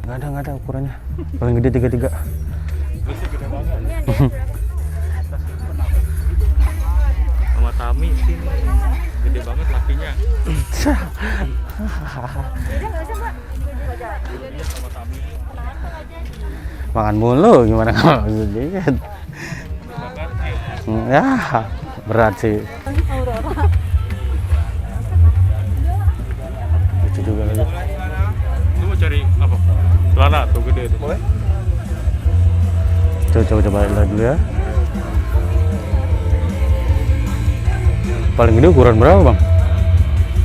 Nggak ada ukurannya. Paling gede 33. Busnya gede banget. Sama Tami sini. Gede banget lakinya. Iya sama Tami. Makan mulu gimana kalau dikit. Makan Ya, berat sih. Lucu juga lagi. Lu mau cari apa? Celana tuh gede tuh. Boleh? Coba lihat dulu ya. Paling gede ukuran berapa, Bang?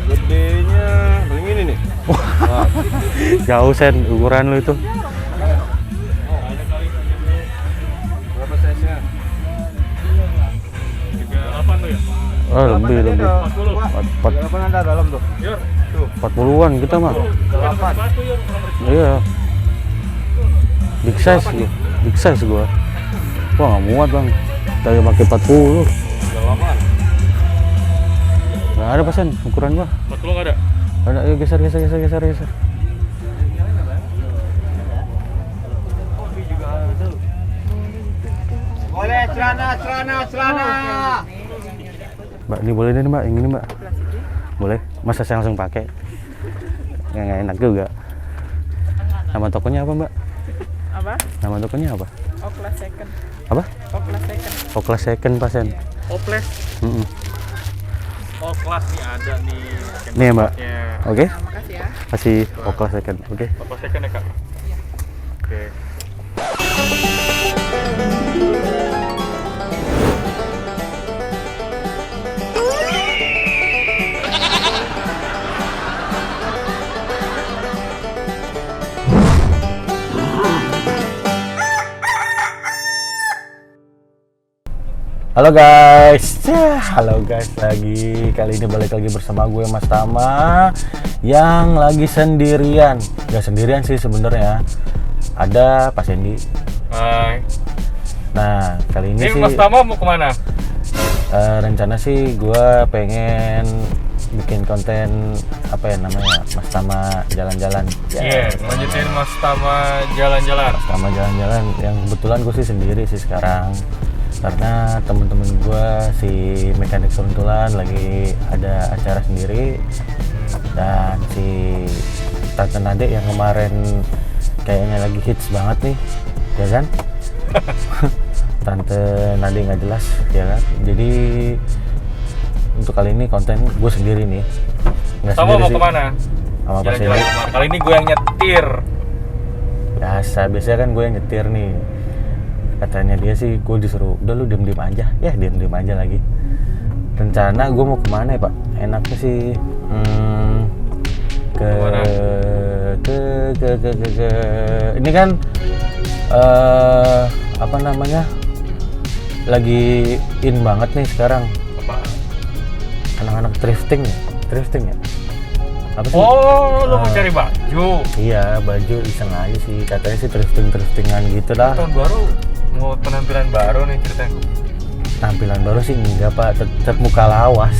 Gedenya paling ini nih. Wah, Jauh Sen ukuran lu itu. berapa size-nya? 38 tuh ya? Oh, lebih. 40. 8 ada dalam tuh. Yur. 40-an kita mah. 8. Sepatu yur. Iya. Big size gua. Wah, nggak muat, Bang. Saya pakai 40. 8. Nggak ada pasen ukuran gua. 40 nggak ada? Ada, ayo geser. Boleh celana. Mbak, ini boleh nih, Mbak. Yang ini, Mbak. Boleh. Masa saya langsung pakai? Nggak enak juga. Nama tokonya apa, Mbak? Apa? Nama tokonya apa? Oklas second. Apa? Oklas second. Oklas second pasen. Oples. Oh kelas nih ada nih. Nih, Mbak. Oke. Nah, makasih ya. Kasih Oklas second. Oke. Oples second ya kak? Oke. Halo guys lagi. Kali ini balik lagi bersama gue Mas Tama yang lagi sendirian. Gak sendirian sih sebenarnya. Ada Pak Sendi. Hai. Nah, kali ini Ini sih Mas Tama mau kemana? rencana sih gue pengen bikin konten apa ya namanya, Mas Tama jalan-jalan. Iya, lanjutin Mas Tama jalan-jalan. Mas Tama jalan-jalan yang kebetulan gue sih sendiri sih sekarang. Karena temen-temen gue si mekanik seruntulan lagi ada acara sendiri, dan si Tante Nade yang kemarin kayaknya lagi hits banget nih, ya kan? Tante Nade nggak jelas, ya kan? Jadi untuk kali ini konten gue sendiri nih. Nggak Tama sendiri mau sih. kemana? Sama Pak Jalan-jalan Sendi. kemana? Kali ini gue yang nyetir. Biasanya kan gue yang nyetir nih. Katanya dia sih gue disuruh udah lu diem aja. Ya diem aja lagi. Rencana gue mau kemana ya Pak? Enaknya sih ke ini kan apa namanya, lagi in banget nih sekarang Apa? anak-anak thrifting ya. Apa sih? Oh, lu mau cari baju? Iya, baju iseng aja sih. Katanya sih thriftingan gitu lah. Tahun baru mau penampilan baru nih ceritanya. Tampilan baru sih enggak Pak, tetap muka lawas.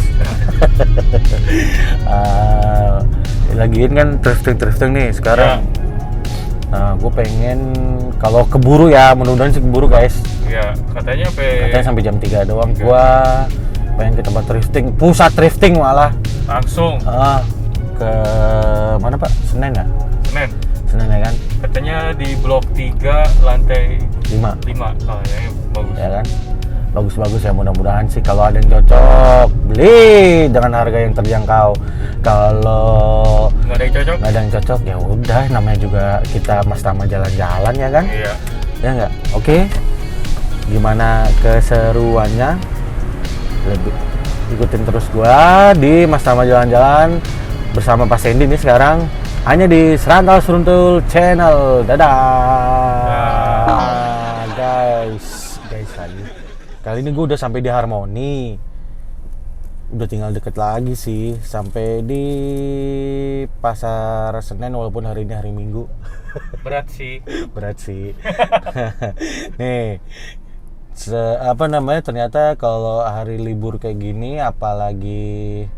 Lagiin kan thrifting nih sekarang. Nah, gue pengen kalau keburu ya, mudah-mudahan sih keburu guys. Iya, katanya Katanya sampai jam 3 doang. Gua pengen ke tempat thrifting, pusat thrifting malah. langsung Ke mana Pak? Senen ya? Senen ya kan? katanya di blok 3 lantai 5 Oh ya, bagus. ya kan? Bagus ya, mudah-mudahan sih kalau ada yang cocok beli dengan harga yang terjangkau. Kalau Nggak ada yang cocok? nggak ada yang cocok ya udah, namanya juga kita Mas Tama jalan-jalan ya kan? Iya. Ya nggak? Oke. Gimana keseruannya? Lebih ikutin terus gua di Mas Tama jalan-jalan bersama Pak Sendi nih sekarang hanya di Serantau Seruntul Channel. Dadah. Guys lagi. Kali ini gue udah sampai di Harmoni. Udah tinggal deket lagi sih, sampai di Pasar Senen walaupun hari ini hari Minggu. Berat sih. Nih, apa namanya, ternyata kalau hari libur kayak gini, apalagi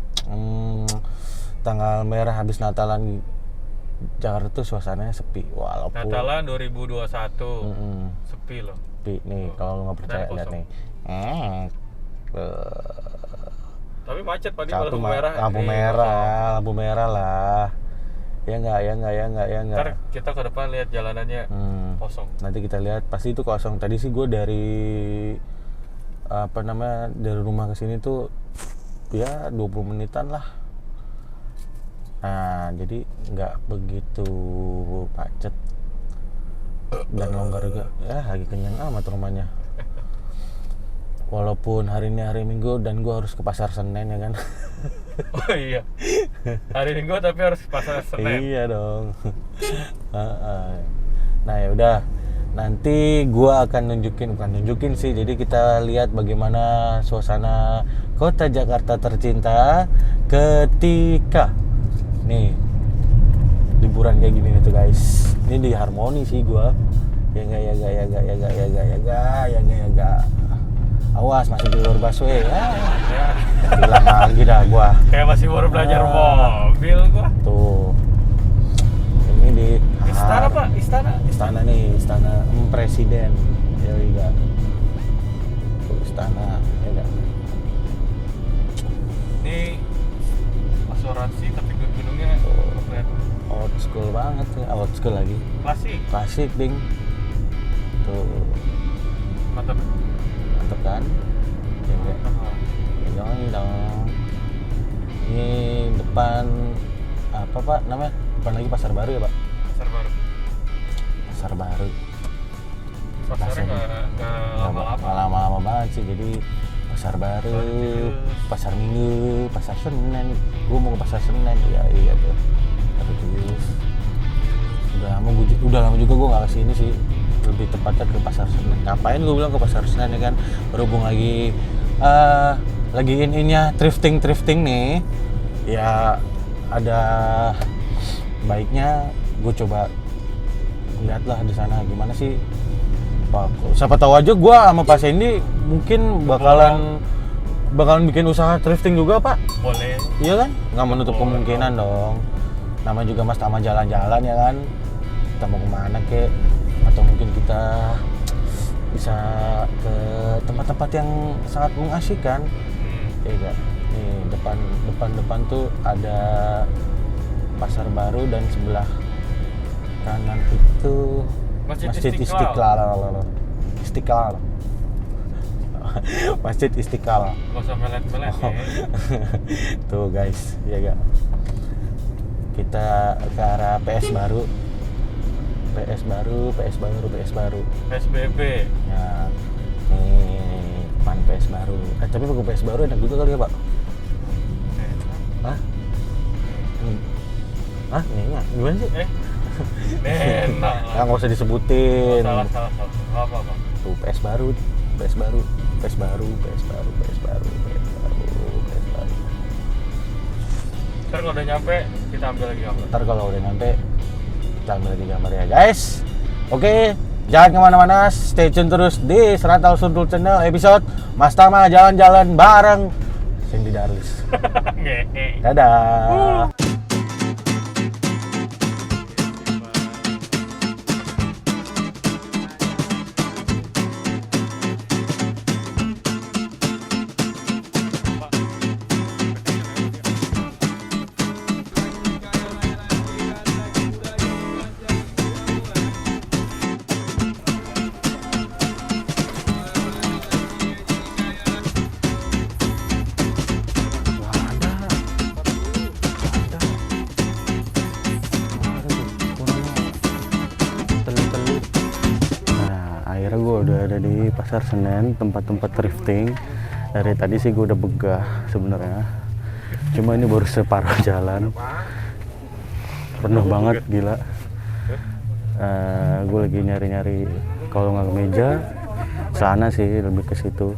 tanggal merah habis Natalan Jakarta tuh suasananya sepi walaupun Natalan 2021 Mm-mm. sepi loh. sepi nih kalau lu nggak percaya Dan lihat kosong. nih. Tapi macet Pak di Satu lampu merah. lampu Ini merah, kosong. lampu merah lah. Ya enggak. Ntar kita ke depan lihat jalanannya kosong. Nanti kita lihat pasti itu kosong. Tadi sih gue dari dari rumah ke sini tuh ya 20 menitan lah. Nah, jadi nggak begitu macet dan longgar juga. Ya, lagi kenyang amat rumahnya. Walaupun hari ini hari Minggu dan gue harus ke pasar Senen ya kan. Oh iya. Hari Minggu tapi harus pasar Senen. Iya dong. Nah ya udah, nanti gua akan nunjukin sih. Jadi kita lihat bagaimana suasana kota Jakarta tercinta ketika nih liburan kayak gini nih tuh guys. Ini di Harmoni sih gua. Ya enggak. Awas masih di luar busway ya. Bilang lagi dah gua. Kayak masih baru belajar mobil gua. Tuh. Ini di Istana Pak, istana. Istana nih, istana presiden. Ya enggak. Tuh istana, ya enggak. Ini asuransi tapi gedungnya keren. Old school banget ya, old school lagi. Klasik. Klasik ding. Tuh, Mantap. mantap kan? Ya enggak. Ya dong. Ini depan apa Pak namanya? Depan lagi pasar baru ya Pak? Pasar baru. Pasar baru. Pasarnya nggak lama-lama. Nggak lama-lama banget sih, jadi pasar baru, pasar Minggu, pasar Senen. Gue mau ke pasar Senen, iya tuh. Terus udah lama juga gue nggak kesini sih. Lebih tepatnya ke pasar Senen. Ngapain gue bilang ke pasar Senen ya kan? Berhubung lagi in-innya thrifting nih, ya ada baiknya gue coba lihatlah di sana gimana sih. Siapa tahu aja gue sama Pak Sandy mungkin bakalan bikin usaha thrifting juga Pak. Boleh. Iya kan? Nggak menutup kemungkinan dong. Nama juga Mas Tama jalan-jalan ya kan. Kita mau kemana kek? Atau mungkin kita bisa ke tempat-tempat yang sangat mengasihkan. Ya enggak? Nih depan tuh ada pasar baru dan sebelah kanan itu Masjid Istiqlal. Masjid Istiqlal. Gak usah melet-melet ya. Tuh guys, ya gak? Kita ke arah PS baru. PSBB. Nah, nih depan PS baru. Tapi pakai PS baru enak juga kali ya Pak? Hah? Hah? Enak? Gimana sih? Enak. Ya nggak usah disebutin. Salah. Apa? Tuh PS baru. Ntar kalau udah nyampe kita ambil lagi gambar. Ntar kalau udah nyampe kita ambil lagi gambar ya guys. Oke, jangan kemana-mana, stay tune terus di Serantal Suntul Channel episode Mas Tama jalan-jalan bareng Sandy Darwis. Dadah. Akhirnya gue udah ada di pasar Senen, tempat-tempat thrifting. Dari tadi sih gue udah begah sebenarnya. Cuma ini baru separuh jalan. Penuh banget, gila. Gue lagi nyari-nyari kalau nggak kemeja, sana sih lebih ke situ.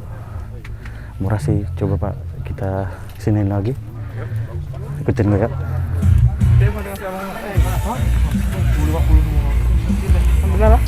Murah sih, coba Pak kita siniin lagi. Ikutin gue ya. Bener lah.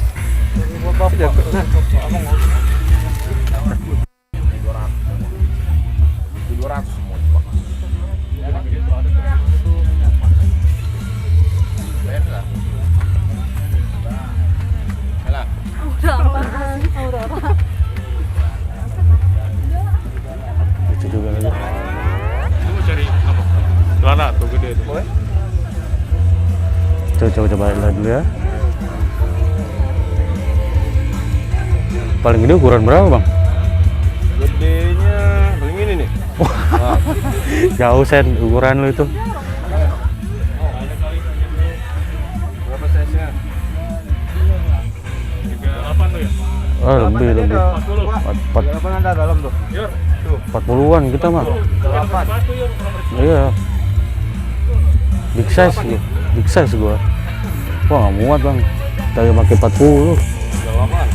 coba lihat dulu ya. Paling gede ukuran berapa bang? Gedenya paling ini nih. Nah, Jauh Sen ukuran lu itu. berapa size-nya? 38 tuh ya? Oh lebih. 38 ada dalam tuh. Yor, 40-an kita mah. 8. sepatu Yor, kurang bersih. Iya. Big size gua. Wah nggak muat bang. Kita pakai 40. 8.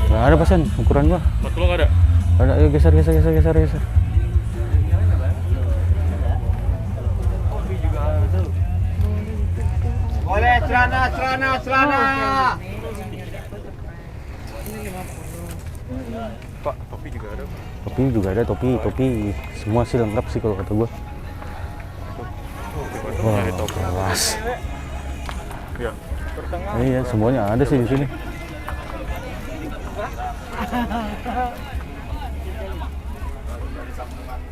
Nggak ada pasen ukuran gua. 40 nggak ada? Ada, ayo geser. Boleh celana. Pak, topi juga ada. Topi. Semua sih lengkap sih kalau kata gua. Wah, kelas. Iya. Iya, semuanya ada sih di sini.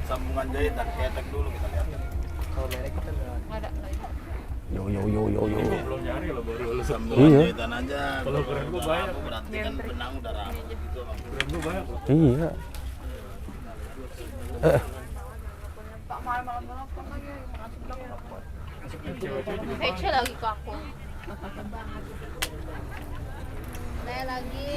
Sambungan jahit dan ketek dulu kita lihat. Yo. Belum nyari lo baru lu sambung. Iya. Jahitan aja. Kalau keren gua banyak. Berarti kan benang udah rapi gitu. Keren gua banyak loh. Iya. Fece lagi ke aku. Saya lagi.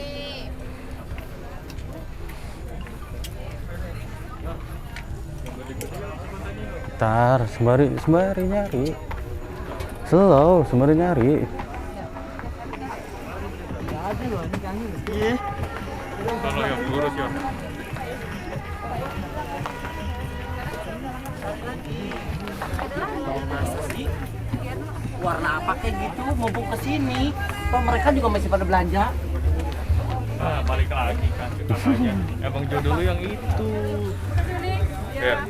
Ntar sembari nyari. Slow, sembari nyari. Kalau yang lurus ya. Warna apa kayak gitu mumpung kesini, toh mereka juga masih pada belanja. Nah, balik lagi kan ke kakaknya. Emang jodoh lu yang itu. Ya,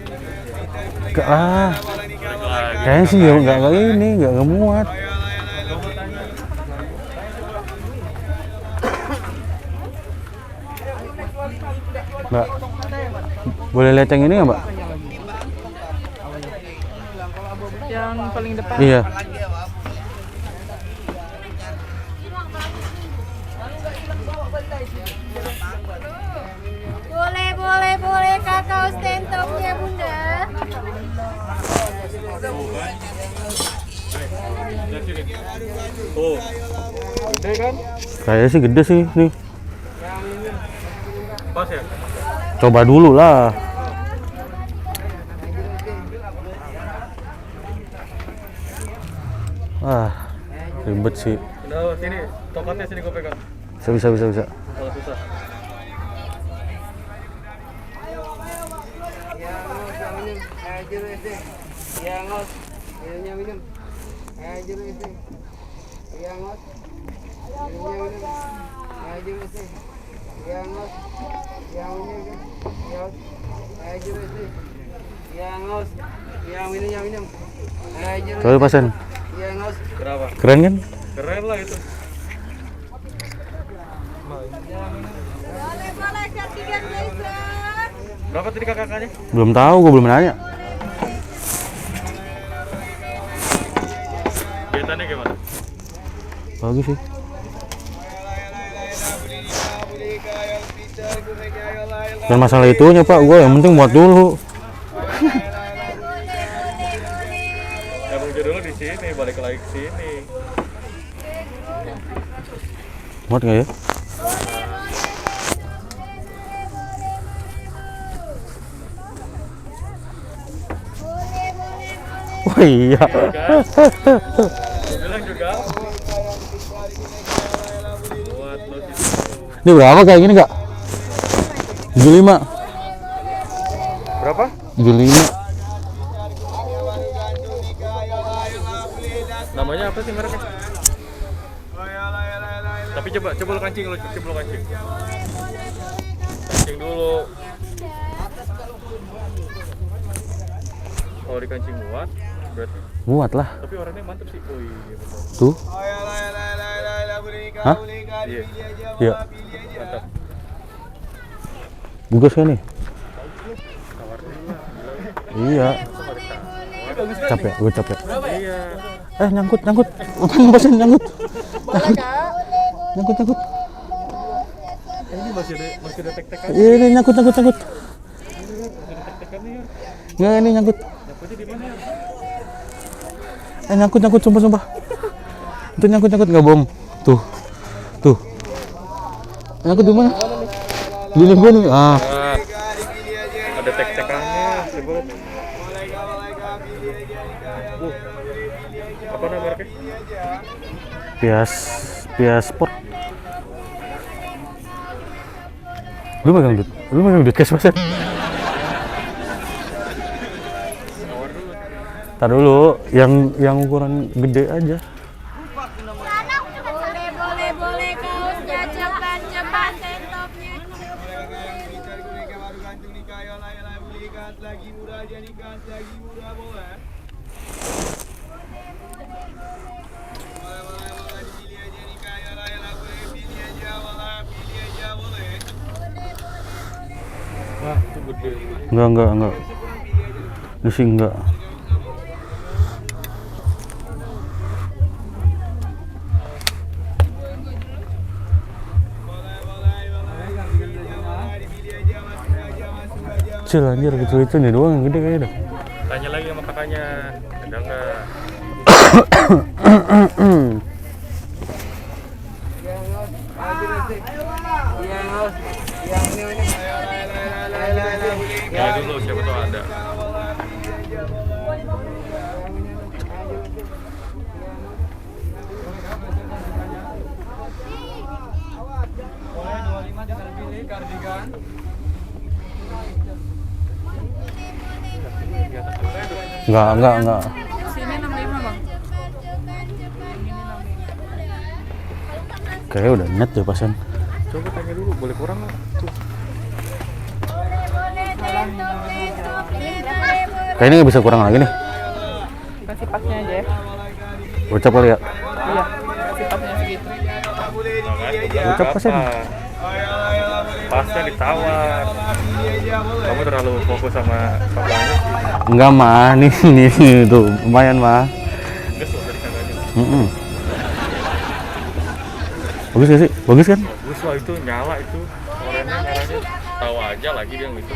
Gak lah. balik lagi. Kayaknya sih nggak ini, nggak muat. Mbak, boleh lihat yang ini nggak Mbak? Yang paling depan. Iya. Boleh kakao stentoknya bunda. Tuh. Gede kan? Kayaknya sih gede sih nih. Pas ya? Coba dulu lah. Ah, ribet sih. Udah sini, tokatnya sini gue pegang. Bisa. Kalau susah. Coba pasen. Berapa? Keren kan? Keren lah itu. Boleh cantikan guys. Berapa tadi kakaknya? Belum tahu, gue belum nanya. Jahitannya gimana? Bagus sih. Dan masalah itunya Pak, gue yang penting buat dulu. Emang jodoh lu di sini, balik lagi ke sini. Muat nggak ya? Oh iya. Gue bilang juga. Buat lo situ. Ini berapa kayak gini kak? 75. Berapa? 75. Namanya apa sih mereknya? Tapi coba lu kancing lu, coba lu kancing. Kancing dulu. Kalau dikancing muat, berarti. Muat lah. Tapi orangnya mantep sih. Oh iya betul. Tuh. Hah? Iya, Iya. mantap. Bagus kan nih? Iya. Capek, gue capek. Iya. Nyangkut. Pasen nyangkut. Nyangkut. Ini masih ada tek-tekan. Ini nyangkut. Nggak, ini nyangkut. Dapetnya di mana? Nyangkut, sumpah. Itu nyangkut, nggak bohong. Tuh. Nyangkut di mana? Di gue nih. Ada tek-tekannya, sebut. Apa nama mereknya? Pias Sport. Lu megang duit cash Pasen? Tar dulu, yang ukuran gede aja. Boleh kaosnya cepat tentopnya. Wah, itu gede. Enggak. Ini sih enggak. Kecil anjir, gitu nih doang yang gede kayaknya dah. Tanya lagi sama kakaknya, ada nggak? Ya dulu siapa tahu ada. Enggak. Sini 65 bang. Kayaknya udah net ya Pasen. Coba tanya dulu, boleh kurang nggak? Tuh. Kayaknya nggak bisa kurang lagi nih. Kasih pasnya aja ya. Gocap kali ya. Iya. Kasih pasnya segitu. Gocap Pasen. Pasnya ditawar. Kamu terlalu fokus sama papanya sih. Enggak mah, nih tuh lumayan mah. Ges loh dari kakaknya. Bagus gak sih? Bagus kan? Bagus lah itu, nyala itu. Orangnya merahnya. Tahu aja lagi dia gitu.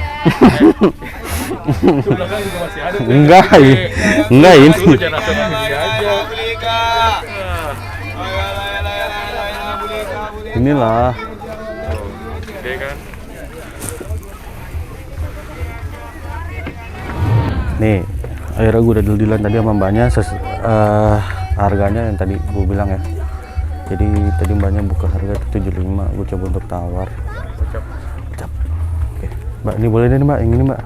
Itu belakang juga masih ada. Enggak ini. Dulu jangan nasional ini aja. Inilah. Gede kan? Nih, akhirnya gue udah deal-dealan tadi sama mbaknya harganya yang tadi gue bilang ya. Jadi tadi mbaknya buka harga 75, gue coba untuk tawar. Gocap. Oke, mbak ini boleh deh mbak, yang ini mbak.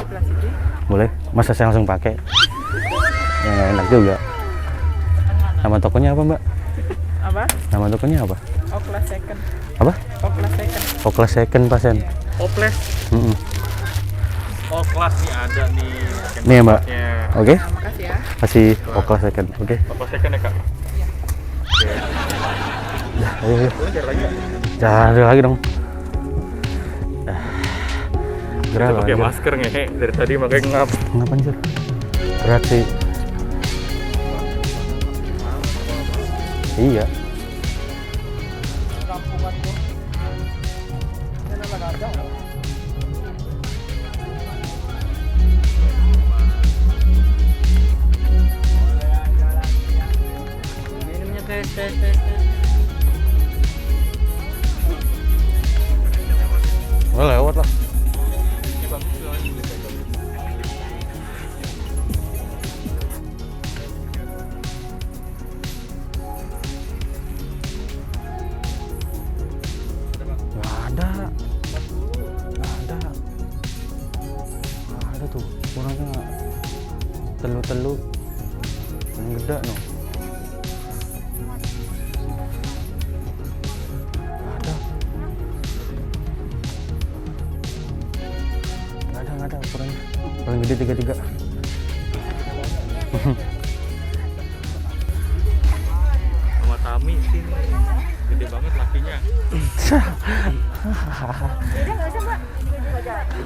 Boleh? Masa saya langsung pakai? Yang enak juga. Nama tokonya apa mbak? Apa? Nama tokonya apa? Oklas second. Apa? Oklas second. Oklas second Pasen. Oples. Oh kelas nih ada nih. Nih ya mbak. Oke. Makasih ya. Kasih Oklas second. Oke. Oples second ya kak? Ayo. Boleh cari lagi? Cari lagi dong. Berat Kita pakai anjir. masker ngehe dari tadi makanya ngap. Kenapa anjir? Berat sih. Iya. Oh, lewat lah. Nggak ada tuh kurangnya telu yang gede no. Nggak ada kurangnya paling gede 33. Sama Tami sih gede banget lakinya.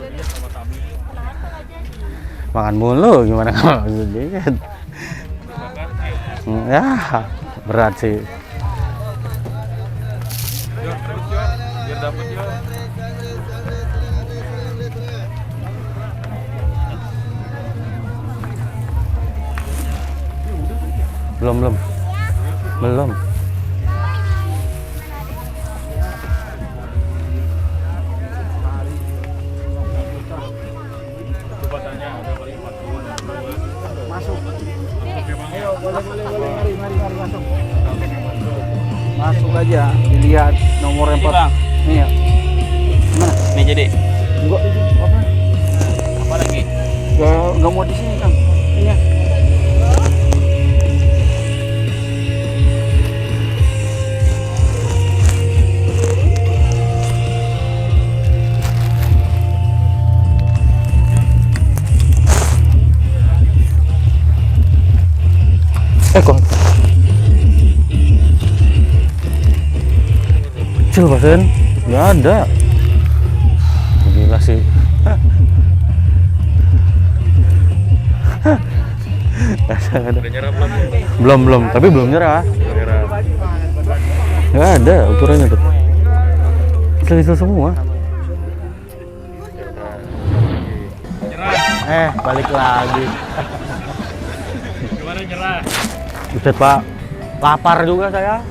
Iya sama Tami. Makan mulu gimana kalau gede kan. Makan Ya, berat sih. Yo, terus yo, biar dapet yo. Belum. Coba tanya, ada paling 40. Masuk. Ayo, Boleh, mari masuk. Masuk aja, dilihat nomor 4. Nih ya. Mana? Nih jadi. Enggak, apa? Apa lagi? Enggak mau di sini, Kang. Ini ya. Kok kecil pasen? Nggak ada. Gila sih. Nggak ada. Udah nyerap belum? Belum, tapi belum nyerah. Nyerap. Nggak ada ukurannya tuh. Kecil semua. Nyerah. Balik lagi. Gimana nyerah? Buset Pak, lapar juga saya.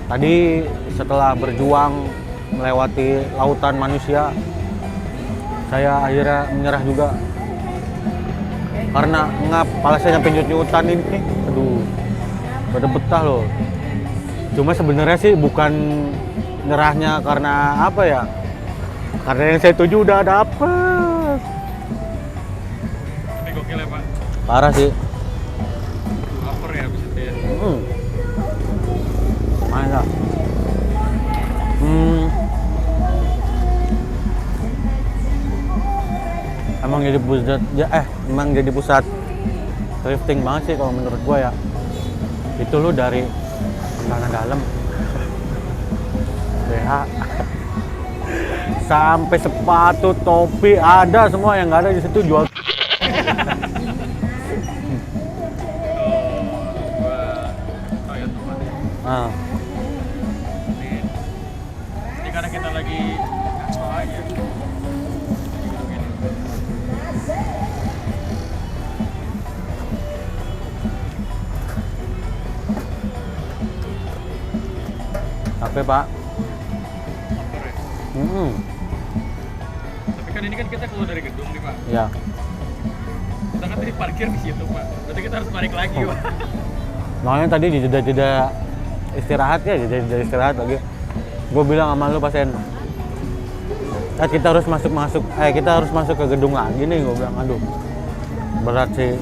Tadi setelah berjuang melewati lautan manusia, saya akhirnya menyerah juga. Karena ngap, kepala saya nyampe nyut-nyutan ini. Aduh, pada betah loh. Cuma sebenarnya sih bukan nyerahnya karena apa ya? Karena yang saya tuju udah dapet. Tapi gokil ya Pak. Parah sih. Lapar ya abis itu ya. Mana? Emang jadi pusat thrifting banget sih kalau menurut gua ya. Itu lu dari celana dalam, BH, sampai sepatu, topi, ada semua. Yang nggak ada di situ jual. Ah. Ini karena kita lagi apa aja. Apa Pak? Lapar ya. Tapi kan ini kan kita keluar dari gedung nih Pak. Ya. Kita kan tadi parkir di situ Pak. Berarti kita harus balik lagi Pak. Makanya tadi di jeda istirahat ya, jeda istirahat lagi. Gue bilang sama lu pasien, kita harus kita harus masuk ke gedung lagi nih. Gue bilang, aduh, berat sih.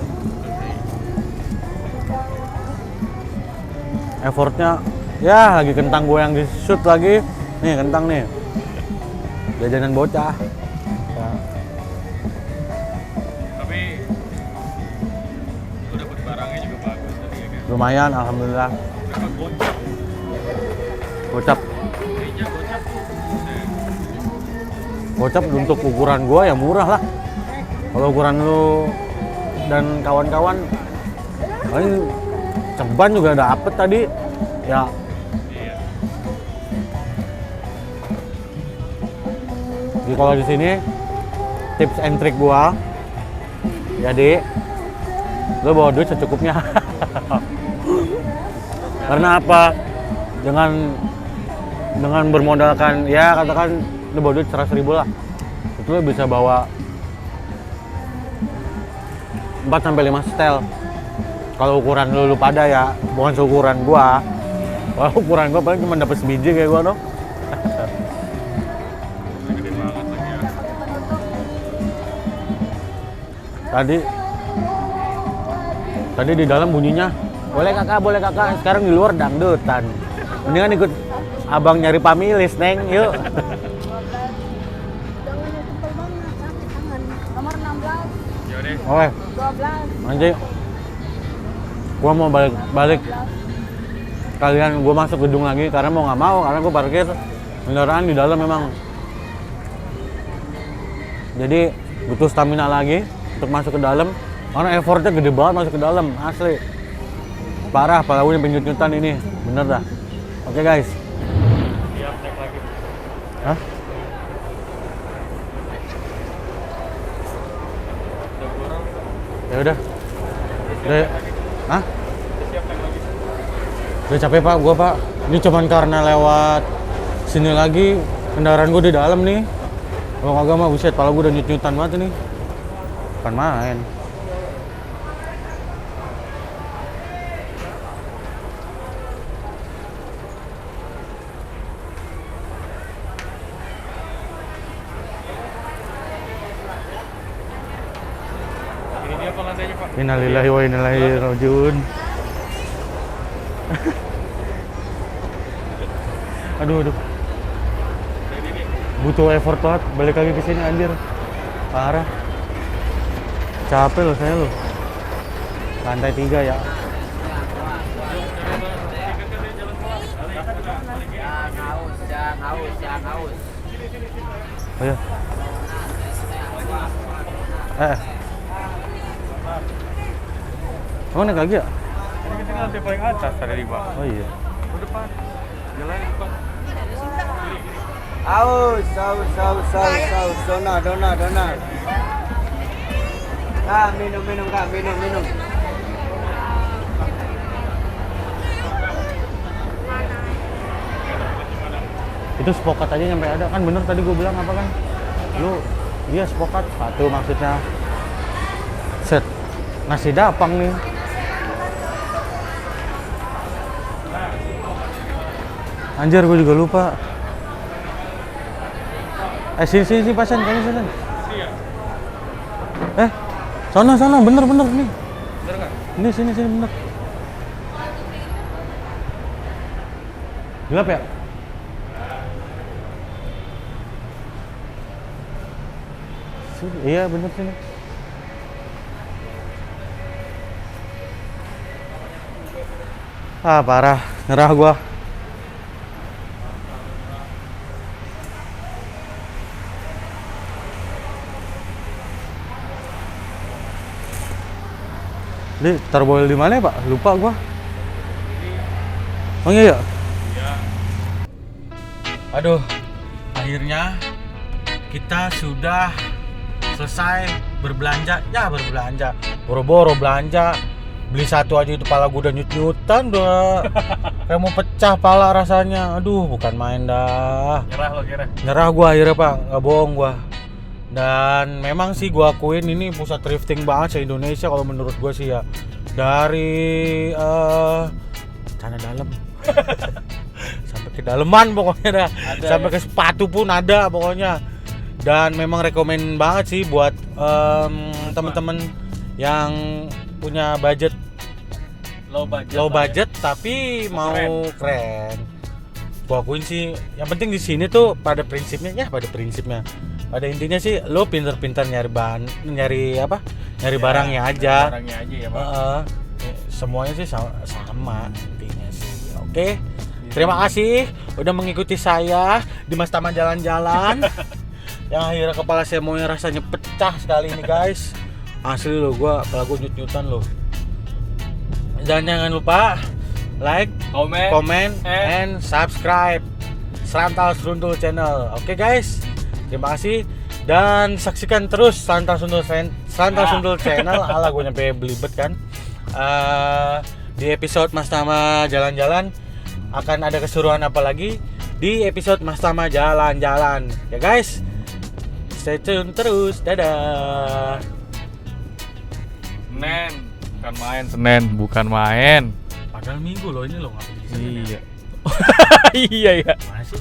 Effortnya, ya lagi kentang gue yang di shoot lagi. Nih kentang nih, jajanan bocah. Ya. Tapi lu dapet barangnya juga bagus tadi ya kan. Lumayan, alhamdulillah. Berapa gocap? Gocap, Kayaknya gocap. gocap untuk ukuran gue ya murah lah. Kalau ukuran lu dan kawan-kawan, paling ceban juga dapet tadi. Ya, Iya. jadi kalau di sini tips and trick gua, jadi lo bawa duit secukupnya. Karena apa? Dengan bermodalkan, ya katakan lo bawa duit 100.000 lah, itu lo bisa bawa 4-5 setel. Kalau ukuran lu pada ya, bukan seukuran gua. Kalau ukuran gua paling cuma dapet sebiji kayak gua dong. Gede banget lagi ya. Tadi di dalam bunyinya, boleh kakak, sekarang di luar dangdutan. Mendingan ikut abang nyari pamilis, Neng, yuk. Jangan yang tebal banget, sakit tangan. Nomor 16, Yaudah. Oke, 12, nanti gua mau balik kalian, gua masuk gedung lagi karena mau nggak mau, karena gua parkir kendaraan di dalam memang. Jadi butuh stamina lagi untuk masuk ke dalam, karena effortnya gede banget masuk ke dalam, asli. Parah, pala gue nyampe nyut-nyutan ini. Bener dah. Oke guys. Siap, cek lagi. Hah? Udah kurang. Ya udah. Udah. Hah? Siap, cek lagi. Udah capek Pak, gua Pak. Ini cuman karena lewat sini lagi kendaraan gua di dalam nih. Kalau kagak mah buset, pala gua udah nyut-nyutan banget ini. Bukan main. Ini dia apa lantainya, Pak? Innalillahi wa inna ilaihi rajiun. Aduh. Butuh effort banget balik lagi ke sini anjir. Parah. Capek loh saya loh. Lantai 3 ya. Oh ya. Kamu naik lagi ya? Ini kita lantai paling atas ada di bawah. Oh iya. Ke depan. Jalan ke depan. Aus. Dona. Kak, minum, Kak, minum. Itu spokat aja nyampe ada kan, bener tadi gue bilang apa kan? Lu dia spokat satu maksudnya. Set. Nasi dapang nih. Anjir, gue juga lupa. Sini pasan, kayaknya sana. Sana, bener nih. Bener nggak? Ini sini bener. Gelap ya? Sini, iya bener sini. Ah parah, nyerah gua. Ini terboil di mana ya, Pak? Lupa gua. Oh iya ya? Iya. Aduh, akhirnya kita sudah selesai berbelanja. Boro-boro belanja. Beli satu aja itu pala gua udah nyut-nyutan udah. Kayak mau pecah pala rasanya. Aduh, bukan main dah. Nyerah lo kira. Nyerah gua akhirnya, Pak. Nggak bohong gua. Dan memang sih gua akuin ini pusat thrifting banget se-Indonesia kalau menurut gua sih ya. Dari Tanah Dalam sampai ke daleman pokoknya dah. Sampai ke sepatu pun ada pokoknya. Dan memang rekomen banget sih buat teman-teman yang punya budget low budget tapi mau keren. Gua akuin sih yang penting di sini tuh pada prinsipnya pada intinya sih lo pinter-pinter nyari barangnya aja. Barangnya aja ya, Pak. Semuanya sih sama intinya sih. Oke. Terima kasih udah mengikuti saya di Mas Taman jalan-jalan. Yang akhirnya kepala saya mau rasanya pecah sekali ini, guys. Asli lo, kepala gua nyut-nyutan lo. Dan jangan lupa like, comment, and subscribe Srantal Serundul Channel. Oke guys, terima kasih dan saksikan terus Srantal Serundul Channel. Alah, gue nyampe belibet kan. Di episode Mas Tama jalan-jalan akan ada keseruan apa lagi di episode Mas Tama jalan-jalan ya guys. Stay tune terus. Dadah. Senin bukan main. Padahal minggu loh ini loh, ngapain di sini? Iya. Iya ya. Mana sih?